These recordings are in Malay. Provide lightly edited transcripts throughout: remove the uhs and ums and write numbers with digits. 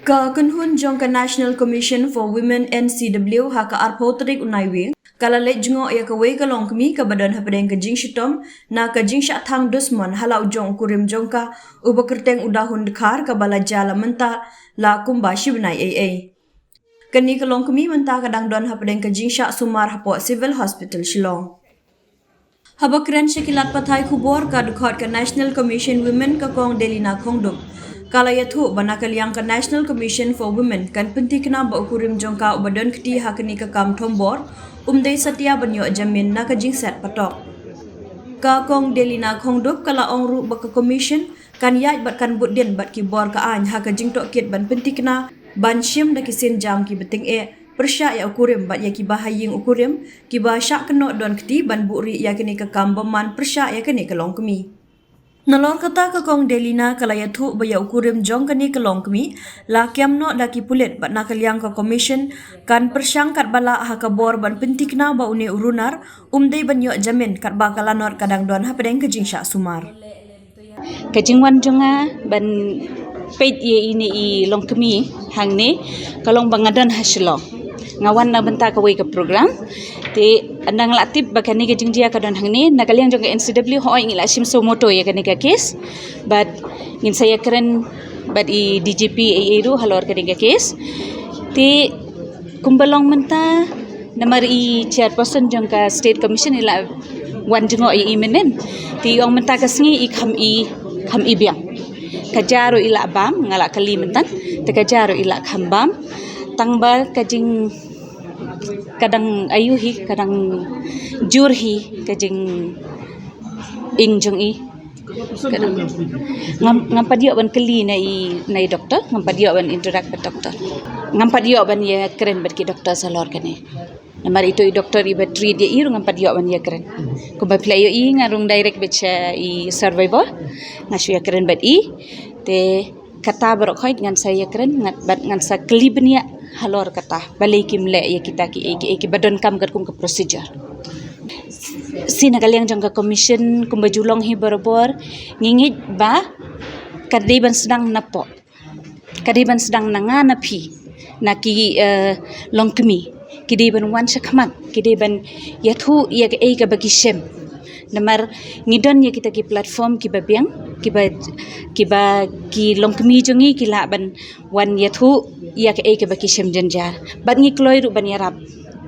Ka kunhun jong ka National Commission for Women NCW ha ka arpotrik unaiwe kala let jungo ya ka wei ka longkmi ka badan ha pedeng ka jing shitom na ka jing sha thang dusman halau jong kurim jong ka ubakerteng udahun dekhar ka bala jala menta la kumba shibnai AA kani ka longkmi menta ka dang don ha pedeng ka jing sha sumar ha po civil hospital Shillong habakren shikilat pathai khubor ka dukhot ka National Commission Women ka kong Delina Khongdup kala yathu banakal yang ka National Commission for Women kan pentikna ba ukurim jongka ubadon kti hakni ka kam thombor umdei satya banyo jamin na ka jingset patok ka kong Delina Khongdup kala ongru ba ka commission kan yaj bat kan budden bat ki bor ka an ha ka jingtok kit ban pentikna ban shim da kisin jam ki beting persya ya ukurim bat ya ki bahaying ukurim ki ba syak keno don kti ban buri ya kini ka kam baman persya ya kini ka longkemi Nalor kata ka kong Delina kala yathu baya ukurim jong kani kelong kemi la kiamno daki pulet bat nakaliang ka commission kan persyang kat bala ha ka bor ban pentikna ba une urunar umdei banyo jamin kat ba kalanor kadang don ha pedeng kejing syak sumar kajingwan jonga ban peit ye ini I long kemi hang ne kalong bangadan haslo ngawan na benta ka ka program te andang latip bakani ke jingjia ka don hang ni nakaliang jong NCW ho ingila sim so moto ya kani ka case but ngin saya keren but I DGP AA ru halor kani ka case te kumbalong menta namar I chairperson jong ka state commission ila wan jongo I menen te ong menta ka sngi I kham I biang kajaro ila bam ngala kali mentan te kajaro ila khambam tangbal kajing kadang ayuhi kadang jurhi kajing ingjong I kadang ngampadio ban keli na doktor ngampadio ban interact with doktor ngampadio ban ya keren bat ki doktor salor kane namar itu doktor I batri dia iru ngampadio ban ya keren ko ba playo I ngarung direct becha I survivor ngasu ya keren bat I te kata barok hoit ngan saya keren ngan sa kelibnia halor kata balai kimle ya kita ki badon kam kat kum ke procedure sinagaliang jang ka commission kum bajulong hi barobor ngingit ba kadiban sedang napo kadiban sedang nanganapi naki longkemi kidiban wan sakmat kidiban yathu ya ka bagi shem namar ngidon ya kita ki platform ki babiang ki longkemi jongi ki laban wan yathu ya ka baki shem janjar bad ngi kloy ru ban yarap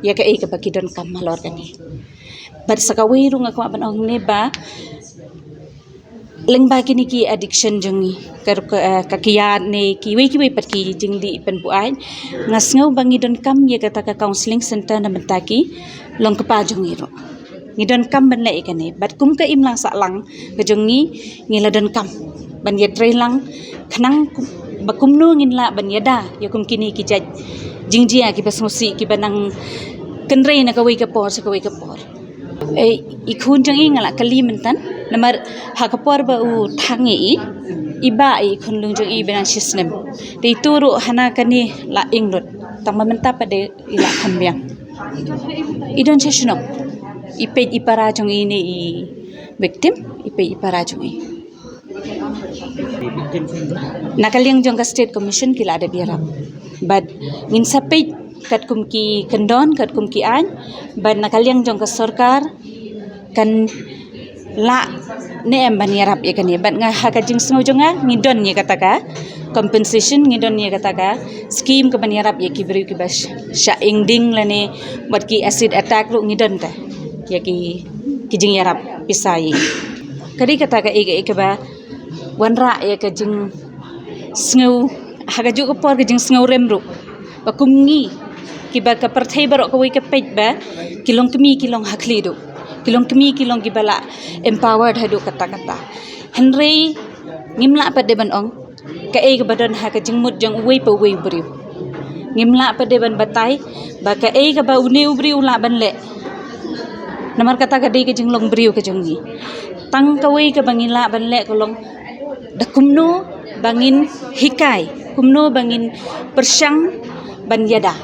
ya ka baki don kam malor kani bad sakawi ru ngak ban ong ne ba leng ba kini ki addiction jongi ka kiya ne ki we pat ki jingdi pen bu ai ngasngau bangi don kam ya kata ka counseling center na mentaki long kepa jongi ro ngidon kam ban le kani bat kum ka imlang sa lang ka jongi ngiladon kam ban ya lang khanang bakumno nginla ban yada yakum kini ki jaj jingjia ki basmusi ki banang kenrei na kawai ka por sa kawai ka por ikhun jang ingala kali mentan namar hakapor ba u thangi iba ikhun lung jang I benang system de turu hana kani la ingrot tama menta pade ila khambiang idon chesno ipe ipara jang ini victim ipe ipara jang nakaliang jong ka state commission kila ada biarap but ngin sapit kat kum ki kendon kat kum ki an but nakaliang jong ka sarkar kan la ne em ban yarap ya kan but nga hakajing sngo jonga ngidon ya kataka compensation ngidon ya kataka scheme ka ban yarap ya ki beri ki bas sha ingding lane but ki acid attack ru ngidon ta ya ki jing yarap pisai kadi kataka ege ba wanra ya kajing sngo hagaju ko por kajing sngo remru bakumngi kiba ka parthai barok ko ka pej ba kilong kemi kilong haklidu kilong kemi kilong gibala empowered hadu kata henry ngimla pa deban ong ka badon ha kajing mud jang uwi pa uwi briu ngimla pa deban batay ba ka ka ba uni ubri ula ban le namar kata ka de kajing long briu kajing ni tang kawai ka bangila ban le kolong da kumno bangin hikai kumno bangin persyang ban yada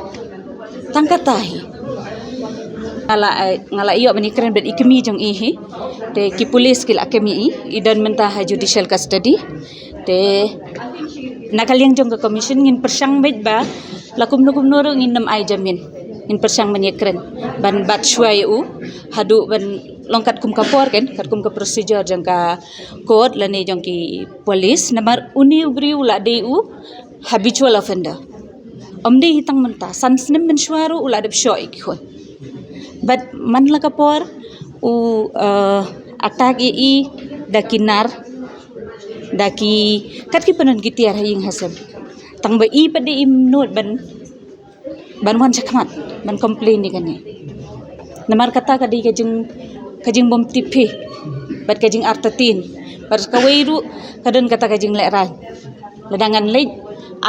tangkatahi ngala iyo bani keren bet ikemi jong ihi de ki police kila kemi idan menta judicial custody Te nakaliang jong ka commission ngin persyang bait ba lakum nukum noro ngin nam ay jamin ngin persyang manyekren ban bat shwai u hadu ban longkat kum kapor kan kat kum ka procedure jang ka code lane jong ki police namar uni ubri ula de u habitual offender omde hitang menta sansnem men shwaru ula de shoi ki khon but man la kapor u attack i dakinar daki kat ki panon gitiar haying hasab tang ba i pade im not ban wan sakmat ban complain ni kani namar kata kadi kajing bom tipi bat kajing artatin bar kawairu kadon kata kajing lerai ladangan leit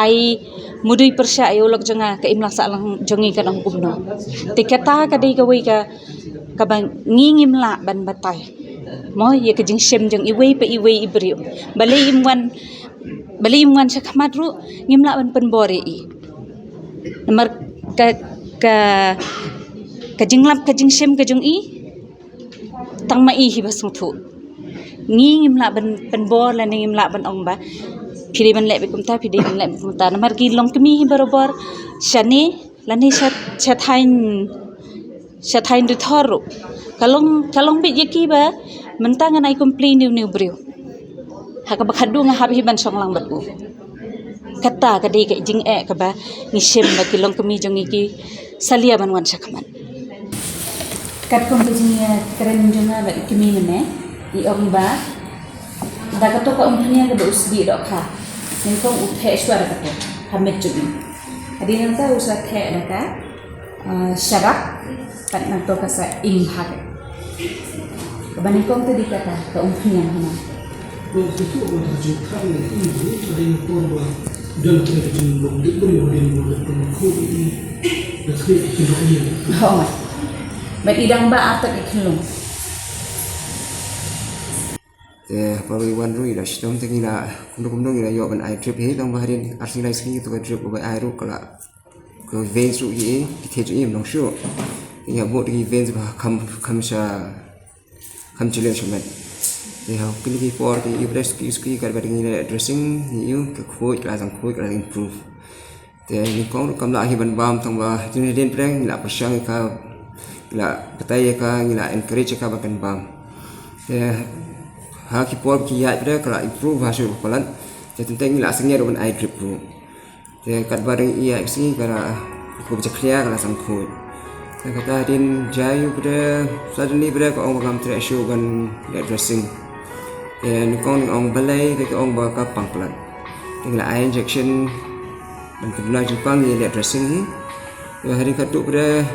ai mudui persya ayo lok janga ka imlak sa lang jongi kanang gumno tikata kadi kawai ka bang ngingim la ban batay mo ye kajing shem jang iwei pa iwei ibriu balai imwan sa kamadru ngimla ban penbore i namar kajing lap kajing shem kajing i tang mai hi basung thu ngimla ban penbor la ngimla ban ong ba phiri ban lek bekum ta phiri ban lek bekum ta namar ki long kemi hi barobar shani lani shathain du thoru kalong bit yaki ba mentangan ai complain ni briu haka bakhadu nga habi ban song lang batu kata kadi ka jing ka ba ni shem ba kilong kemi jong iki salia ban wan sakman kat kom jing keren jonga ba kemi ne I ong ba daga to ka umpanya ka usdi do kha nen kong uthe swara ka to hamet jubi adi nan ta usa khe na ka syarak kan nan to ka sa ing hak Kabanin kong tadi kata keumpian hana. Itu orang jika ini ada yang korban dan kita jumpa diberi oleh pemukul ini dekat ini. Oh, bet idang ba atak ikhulung. Pagwiwan ru ila sistem tingila kundung ila yo ban ai trip he tang baharin arsilai sini tu ka trip ba ai ru kala ke veins ru ye diteju im nong shu. Inga bo di veins ba kam ham chile chumet they have kili for the ibres ki kar ba ding dressing you ke khoi kla sang khoi kla improve te ni kong kam la hi ban bam tang ba tin den preng la pasang ka la patai ka la encourage ka ba kan bam te ha ki por ki ya bre kla improve ha shu palan te tenteng la singnya ban ai grip ru te kat ba ding iya sing kara ko ba clear kala sang khoi kata din jayu pada suddenly pada ko ong bagam tre show gan dressing and kong ong balai ke ong ba ka pangplan tinggal eye injection dan kedua Jepang ni dressing ni hari katu pada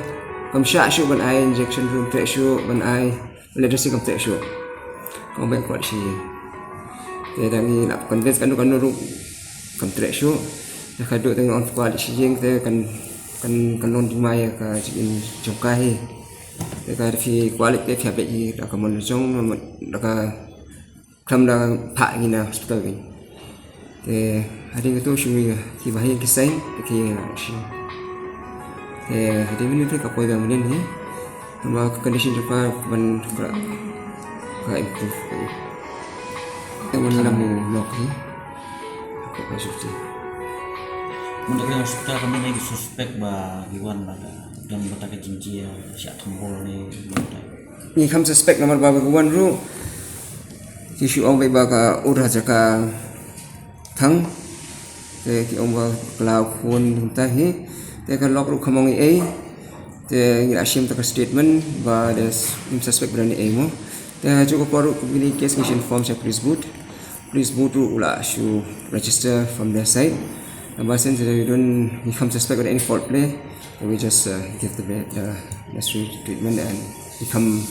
kam sha show ban eye injection room tre show ban eye dressing kam tre show kong ba ko shi ya dan ni nak convince kan ru kam tre show dah kadu tengok on kuat shi jeng te kan non di maya ka in jongkai ka fi quality fi be i da ka mon jong da ka kam da pha ni na hospital ni te hari to shui ki bahai ki sai ki shi te hari ni ka ko da mun ni ma condition japa ban ka improve te mon na mo nok ni ko ka sukti Untuk yang hospital kami lagi suspek bah Iwan ada dan bata ke jinjia siap tombol ni. Ni kam suspek nomor baba Iwan ru tisu ong ba ka ura jaka thang te ki ong ba klau khun ta hi te ka lok ru khamong ei te ngi asim ta statement ba des im suspek berani ei mo te ju ko paru communication form sa please boot ru ula shu register from their side. But since we don't become suspect of any fault play, we just give the necessary treatment and become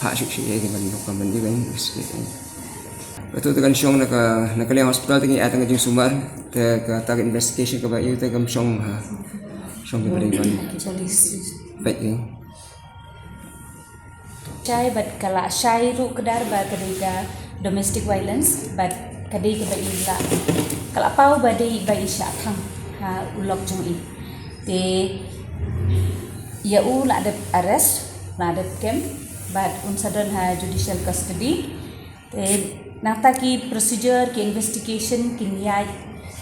part of the government. Betul tu kan syong nak kalian hospital tinggi atang jeng sumber ke target investigation ke bayu tu kan syong ke beri kan. Baik ni. Cai bat kala syai ru kedar ba kedega domestic violence bat kadai ke bayi la kala pau badai bayi sya thang ha ulok jong i te ya u la ada arrest la ada camp but unsadon ha judicial custody Nang taki procedure ki investigation kin yai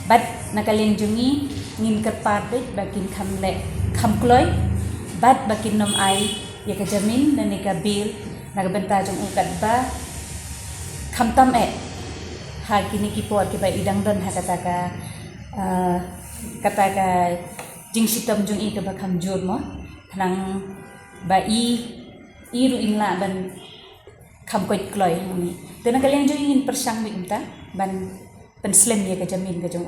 bat nakaleng jungi ngin kerpat bakin kham kloy bat bakin nom ai ya ka jamin na ni ka bill nagbenta jong ukat ba kham tam ha kini ki pot ki ba idang don ha kata ka jing sitam jong i ka ba kham jur mo nang ba i ru ingla ban kham koit kloy ni tenang kalian jo ingin persang mi umta ban penslim ya ka jamin ka jong